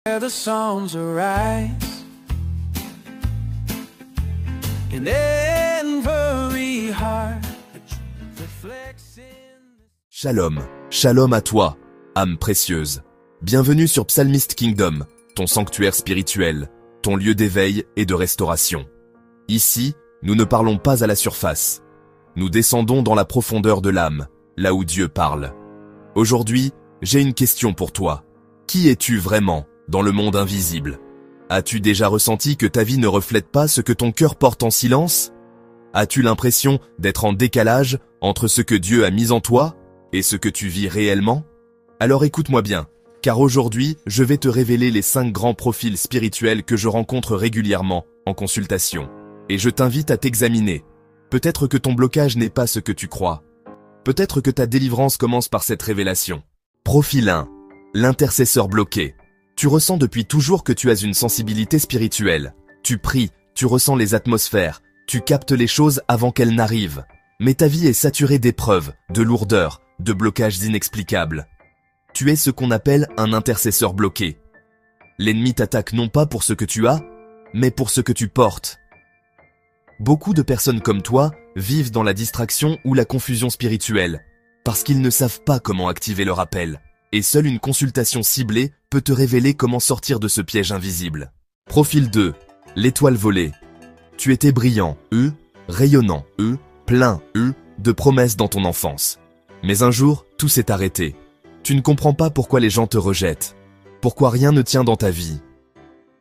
The songs arise in every heart reflects in... Shalom, shalom à toi, âme précieuse. Bienvenue sur Psalmist Kingdom, ton sanctuaire spirituel, ton lieu d'éveil et de restauration. Ici, nous ne parlons pas à la surface. Nous descendons dans la profondeur de l'âme, là où Dieu parle. Aujourd'hui, j'ai une question pour toi. Qui es-tu vraiment dans le monde invisible? As-tu déjà ressenti que ta vie ne reflète pas ce que ton cœur porte en silence? As-tu l'impression d'être en décalage entre ce que Dieu a mis en toi et ce que tu vis réellement? Alors écoute-moi bien, car aujourd'hui, je vais te révéler les 5 grands profils spirituels que je rencontre régulièrement en consultation. Et je t'invite à t'examiner. Peut-être que ton blocage n'est pas ce que tu crois. Peut-être que ta délivrance commence par cette révélation. Profil 1. L'intercesseur bloqué. Tu ressens depuis toujours que tu as une sensibilité spirituelle. Tu pries, tu ressens les atmosphères, tu captes les choses avant qu'elles n'arrivent. Mais ta vie est saturée d'épreuves, de lourdeurs, de blocages inexplicables. Tu es ce qu'on appelle un intercesseur bloqué. L'ennemi t'attaque non pas pour ce que tu as, mais pour ce que tu portes. Beaucoup de personnes comme toi vivent dans la distraction ou la confusion spirituelle, parce qu'ils ne savent pas comment activer leur appel. Et seule une consultation ciblée peut te révéler comment sortir de ce piège invisible. Profil 2. L'étoile volée. Tu étais brillant, rayonnant, plein, de promesses dans ton enfance. Mais un jour, tout s'est arrêté. Tu ne comprends pas pourquoi les gens te rejettent. Pourquoi rien ne tient dans ta vie.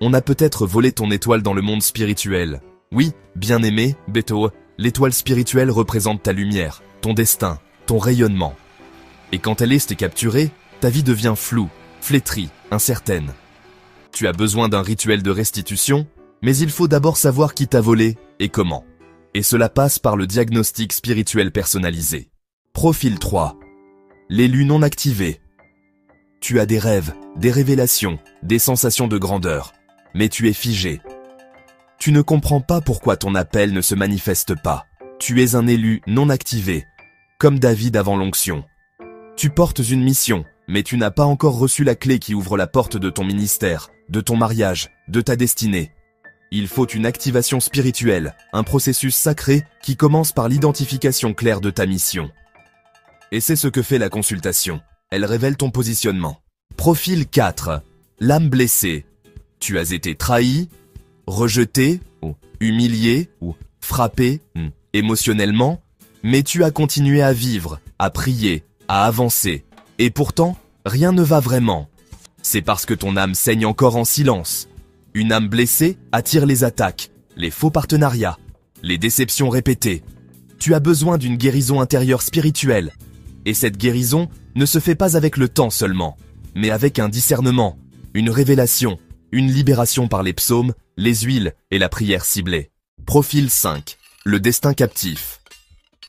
On a peut-être volé ton étoile dans le monde spirituel. Oui, bien-aimé, Beto, l'étoile spirituelle représente ta lumière, ton destin, ton rayonnement. Et quand elle est capturée, ta vie devient floue, flétrie, incertaine. Tu as besoin d'un rituel de restitution, mais il faut d'abord savoir qui t'a volé et comment. Et cela passe par le diagnostic spirituel personnalisé. Profil 3. L'élu non activé. Tu as des rêves, des révélations, des sensations de grandeur, mais tu es figé. Tu ne comprends pas pourquoi ton appel ne se manifeste pas. Tu es un élu non activé, comme David avant l'onction. Tu portes une mission, mais tu n'as pas encore reçu la clé qui ouvre la porte de ton ministère, de ton mariage, de ta destinée. Il faut une activation spirituelle, un processus sacré qui commence par l'identification claire de ta mission. Et c'est ce que fait la consultation. Elle révèle ton positionnement. Profil 4. L'âme blessée. Tu as été trahi, rejeté, humilié, frappé, émotionnellement, mais tu as continué à vivre, à prier, à avancer. Et pourtant, rien ne va vraiment. C'est parce que ton âme saigne encore en silence. Une âme blessée attire les attaques, les faux partenariats, les déceptions répétées. Tu as besoin d'une guérison intérieure spirituelle. Et cette guérison ne se fait pas avec le temps seulement, mais avec un discernement, une révélation, une libération par les psaumes, les huiles et la prière ciblée. Profil 5. Le destin captif.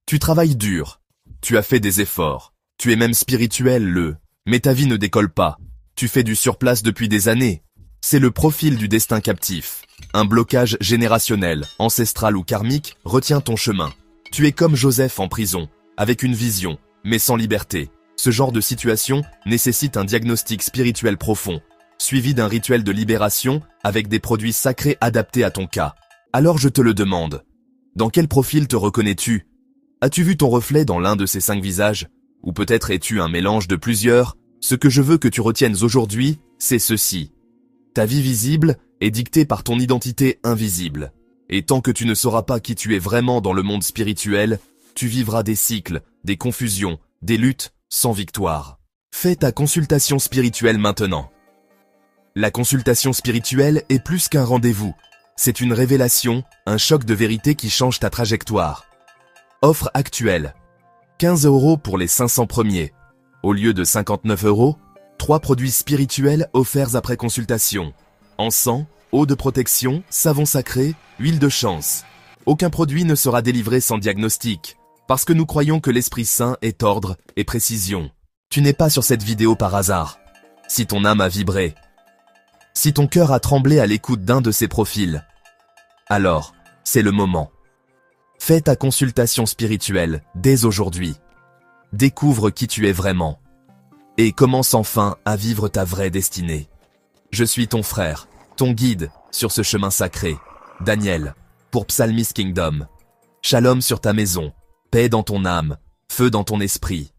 Tu travailles dur. Tu as fait des efforts. Tu es même spirituel, mais ta vie ne décolle pas. Tu fais du surplace depuis des années. C'est le profil du destin captif. Un blocage générationnel, ancestral ou karmique retient ton chemin. Tu es comme Joseph en prison, avec une vision, mais sans liberté. Ce genre de situation nécessite un diagnostic spirituel profond, suivi d'un rituel de libération avec des produits sacrés adaptés à ton cas. Alors je te le demande. Dans quel profil te reconnais-tu? As-tu vu ton reflet dans l'un de ces 5 visages? Ou peut-être es-tu un mélange de plusieurs? Ce que je veux que tu retiennes aujourd'hui, c'est ceci. Ta vie visible est dictée par ton identité invisible. Et tant que tu ne sauras pas qui tu es vraiment dans le monde spirituel, tu vivras des cycles, des confusions, des luttes sans victoire. Fais ta consultation spirituelle maintenant. La consultation spirituelle est plus qu'un rendez-vous. C'est une révélation, un choc de vérité qui change ta trajectoire. Offre actuelle. 15 € pour les 500 premiers. Au lieu de 59 €, 3 produits spirituels offerts après consultation. Encens, eau de protection, savon sacré, huile de chance. Aucun produit ne sera délivré sans diagnostic, parce que nous croyons que l'Esprit Saint est ordre et précision. Tu n'es pas sur cette vidéo par hasard. Si ton âme a vibré, si ton cœur a tremblé à l'écoute d'un de ces profils, alors, c'est le moment. Fais ta consultation spirituelle dès aujourd'hui. Découvre qui tu es vraiment. Et commence enfin à vivre ta vraie destinée. Je suis ton frère, ton guide, sur ce chemin sacré. Daniel, pour Psalmist Kingdom. Shalom sur ta maison, paix dans ton âme, feu dans ton esprit.